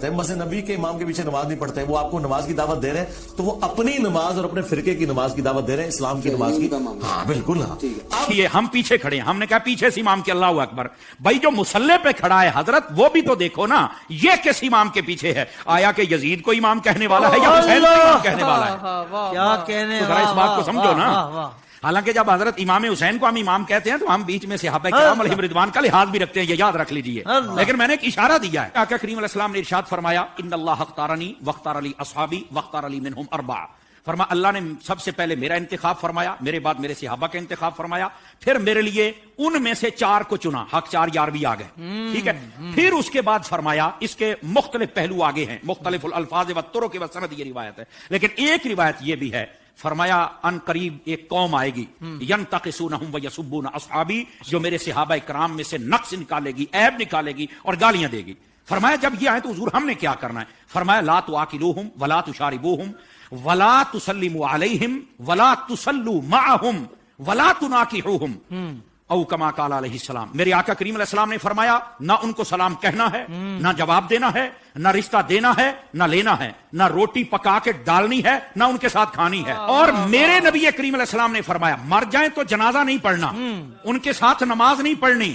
پڑھتے ہیں, مسجد نبی کے امام کے پیچھے نماز نہیں پڑھتے, وہ آپ کو نماز کی دعوت دے رہے ہیں تو وہ اپنی نماز اور اپنے فرقے کی نماز کی دعوت دے رہے ہیں, اسلام کی نماز کی. ہاں بالکل. ہاں یہ ہم پیچھے کھڑے ہیں, ہم نے کہا پیچھے سے امام کے اللہ اکبر. بھائی جو مسلح پہ کھڑا ہے حضرت وہ بھی تو دیکھو نا, یہ کس امام کے پیچھے ہے؟ آیا کہ یزید کو امام کہنے والا ہے یا حسین کو امام کہنے والا ہے؟ کیا کہنے, ذرا اس بات کو سمجھو نا. حالانکہ جب حضرت امام حسین کو ہم امام کہتے ہیں تو ہم بیچ میں صحابہ کرام علیہم رضوان کا لحاظ بھی رکھتے ہیں, یہ یاد رکھ لیجئے. لیکن میں نے ایک اشارہ دیا ہے. آقا کریم علیہ السلام نے ارشاد فرمایا ان اللہ اختارنی واختار علی اصحابی واختار علی منہم اربعہ. فرما اللہ نے سب سے پہلے میرا انتخاب فرمایا, میرے بعد میرے صحابہ کا انتخاب فرمایا, پھر میرے لیے ان میں سے 4 کو چنا, حق 4 یار بھی آ گئے, ٹھیک ہے. پھر اس کے بعد فرمایا اس کے مختلف پہلو آگے ہیں, مختلف الفاظ و طرق و سند یہ روایت ہے, لیکن ایک روایت یہ بھی ہے, فرمایا ان قریب ایک قوم آئے گی ینتقصونہم ویسبون اصحابی, جو میرے صحابہ کرام میں سے نقص نکالے گی, عیب نکالے گی اور گالیاں دے گی. فرمایا جب یہ آئے تو حضور ہم نے کیا کرنا ہے؟ فرمایا لا تواکلوہم ولا تشاربوہم ولا تسلموا علیہم ولا تصلوا معہم ولا تناکحوہم او کما قال علیہ السلام. میرے آقا کریم علیہ السلام نے فرمایا نہ ان کو سلام کہنا ہے, نہ جواب دینا ہے, نہ رشتہ دینا ہے, نہ لینا ہے, نہ روٹی پکا کے ڈالنی ہے, نہ ان کے ساتھ کھانی ہے. اور میرے نبی کریم علیہ السلام نے فرمایا مر جائیں تو جنازہ نہیں پڑھنا, ان کے ساتھ نماز نہیں پڑھنی,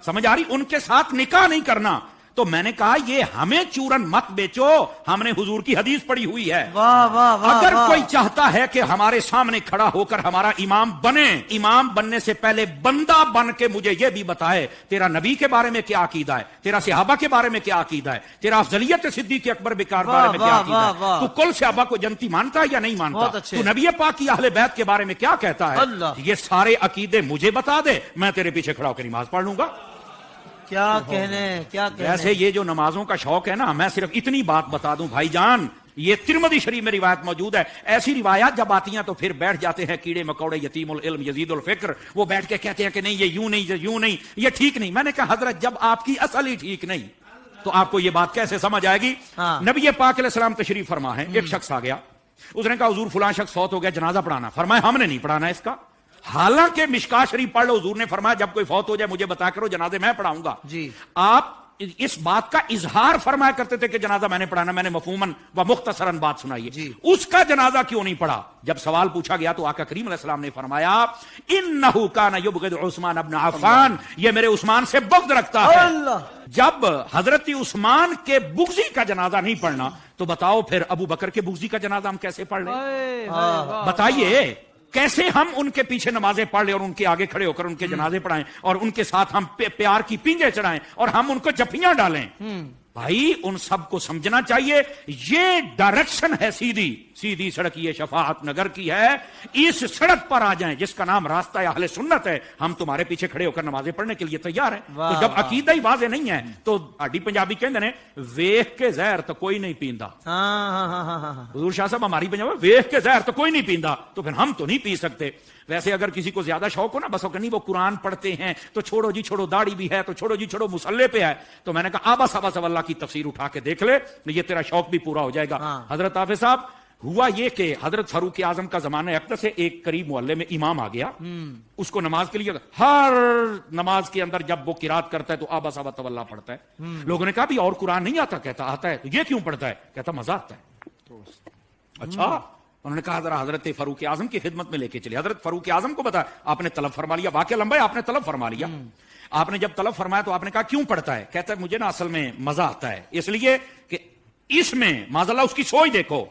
سمجھ آ رہی, ان کے ساتھ نکاح نہیں کرنا. تو میں نے کہا یہ ہمیں چورن مت بیچو, ہم نے حضور کی حدیث پڑھی ہوئی ہے. اگر کوئی چاہتا ہے کہ ہمارے سامنے کھڑا ہو کر ہمارا امام بنے, امام بننے سے پہلے بندہ بن کے مجھے یہ بھی بتائے تیرا نبی کے بارے میں کیا عقیدہ ہے, تیرا صحابہ کے بارے میں کیا عقیدہ ہے, تیرا افضلیت صدیق اکبر بکار بارے میں کیا عقیدہ ہے, تو کل صحابہ کو جنتی مانتا ہے یا نہیں مانتا, تو نبی پاک کی اہل بیت کے بارے میں کیا کہتا ہے, یہ سارے عقیدے مجھے بتا دے, میں تیرے پیچھے کھڑا ہو کے نماز پڑھ لوں گا. کیا کہنے, کیا کہنے. ویسے یہ جو نمازوں کا شوق ہے نا, میں صرف اتنی بات بتا دوں بھائی جان, یہ ترمذی شریف میں روایت موجود ہے. ایسی روایات جب آتی ہیں تو پھر بیٹھ جاتے ہیں کیڑے مکوڑے, یتیم العلم یزید الفکر, وہ بیٹھ کے کہتے ہیں کہ نہیں یہ یوں نہیں, یہ یوں نہیں, یہ ٹھیک نہیں. میں نے کہا حضرت جب آپ کی اصل ہی ٹھیک نہیں تو آپ کو یہ بات کیسے سمجھ آئے گی؟ نبی پاک علیہ السلام تشریف فرما ہے, ایک شخص آ گیا, اس نے کہا حضور فلاں شخص فوت ہو گیا, جنازہ پڑھانا. فرمایا ہم نے نہیں پڑھانا اس کا, حالانکہ مشکاہ شریف پڑھ لو, حضور نے فرمایا جب کوئی فوت ہو جائے مجھے بتا کرو, جنازے میں پڑھاؤں گا. جی آپ اس بات کا اظہار فرمایا کرتے تھے کہ جنازہ میں نے پڑھانا, میں نے مفہوماً و مختصراً بات سنائی ہے. اس کا جنازہ کیوں نہیں پڑھا؟ جب سوال پوچھا گیا تو آقا کریم علیہ السلام نے فرمایا انہ کان یبغض عثمان ابن عفان, یہ میرے عثمان سے بغض رکھتا ہے. جب حضرت عثمان کے بغضی کا جنازہ نہیں پڑھنا تو بتاؤ پھر ابو بکر کے بغضی کا جنازہ ہم کیسے پڑھ لیں؟ بتائیے کیسے ہم ان کے پیچھے نمازیں پڑھ لیں اور ان کے آگے کھڑے ہو کر ان کے جنازے پڑھائیں اور ان کے ساتھ ہم پیار کی پینجے چڑھائیں اور ہم ان کو جفیاں ڈالیں؟ بھائی ان سب کو سمجھنا چاہیے یہ ڈائریکشن ہے سیدھی سیدھی سڑک, یہ شفاعت نگر کی ہے. اس سڑک پر آ جائیں جس کا نام راستہ اہل سنت ہے, ہم تمہارے پیچھے کھڑے ہو کر نمازیں پڑھنے کے لیے تیار ہیں. تو جب عقیدہ ہی واضح نہیں ہے تو آڈی پنجابی کہندے نے ویکھ کے زہر تو کوئی نہیں پیندا. حضور شاہ صاحب ہماری پنجابی ویکھ کے زہر تو کوئی نہیں پیندا, تو پھر ہم تو نہیں پی سکتے. ویسے اگر کسی کو زیادہ شوق ہو نا, بس نہیں وہ قرآن پڑھتے ہیں تو چھوڑو جی چھوڑو, داڑھی بھی ہے تو چھوڑو جی چھوڑو, مسلح پہ ہے, تو میں نے کہا آبا اللہ کی تفسیر اٹھا کے دیکھ لے, یہ تیرا شوق بھی پورا ہو جائے گا. حضرت حافظ صاحب ہوا یہ کہ حضرت فاروق اعظم کا زمانہ اقدس سے ایک قریب محلے میں امام آ گیا, اس کو نماز کے لیے ہر نماز کے اندر جب وہ قرات کرتا ہے تو آبا صاحب اللہ پڑھتا ہے. لوگوں نے کہا بھی اور قرآن نہیں آتا؟ کہتا آتا ہے. تو یہ کیوں پڑھتا ہے؟ کہتا مزہ آتا ہے. اچھا, انہوں نے کہا ذرا حضرت فاروق اعظم کی خدمت میں لے کے چلے. حضرت فاروق اعظم کو بتا, آپ نے طلب فرما لیا, واقعہ لمبا ہے, آپ نے طلب فرما لیا. آپ نے جب طلب فرمایا تو آپ نے کہا کیوں پڑھتا ہے؟ کہتا ہے مجھے نا اصل میں مزہ آتا ہے, اس لیے کہ اس میں معاذ اللہ اس کی سوچ دیکھو,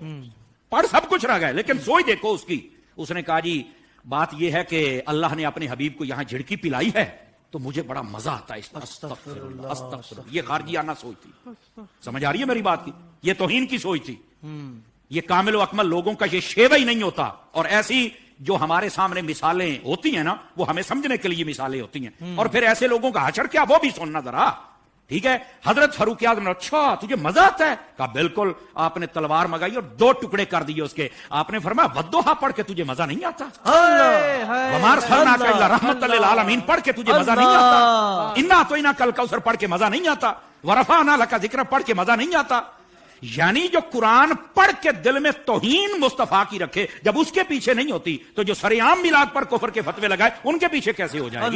پڑھ سب کچھ رہ گئے لیکن سوچ دیکھو اس کی. اس نے کہا جی بات یہ ہے کہ اللہ نے اپنے حبیب کو یہاں جھڑکی پلائی ہے تو مجھے بڑا مزہ آتا ہے اس. استغفر اللہ, استغفر اللہ. یہ خارجی آنا سوچ تھی, سمجھ آ رہی ہے میری بات کی؟ یہ توہین کی سوچ تھی. یہ کامل و اکمل لوگوں کا یہ شیوہ ہی نہیں ہوتا. اور ایسی جو ہمارے سامنے مثالیں ہوتی ہیں نا, وہ ہمیں سمجھنے کے لیے مثالیں ہوتی ہیں, اور پھر ایسے لوگوں کا حشر کیا وہ بھی سننا ذرا, ٹھیک ہے؟ حضرت فاروق اعظم نے اچھا تجھے مزہ آتا ہے؟ کہا بالکل. آپ نے تلوار منگائی اور 2 ٹکڑے کر دیے اس کے. آپ نے فرمایا ودوہا پڑھ کے تجھے مزہ نہیں آتا؟ وما ارسلناک الا رحمۃ للعالمین پڑھ کے تجھے مزہ نہیں آتا؟ انا اعطیناک الکوثر پڑھ کے مزہ نہیں آتا؟ ورفعنا لک ذکرک پڑھ کے مزہ نہیں آتا؟ یعنی جو قرآن پڑھ کے دل میں توہین مصطفیٰ کی رکھے, جب اس کے پیچھے نہیں ہوتی تو جو سرعام میلاد پر کفر کے فتوے لگائے ان کے پیچھے کیسے ہو جائے گی؟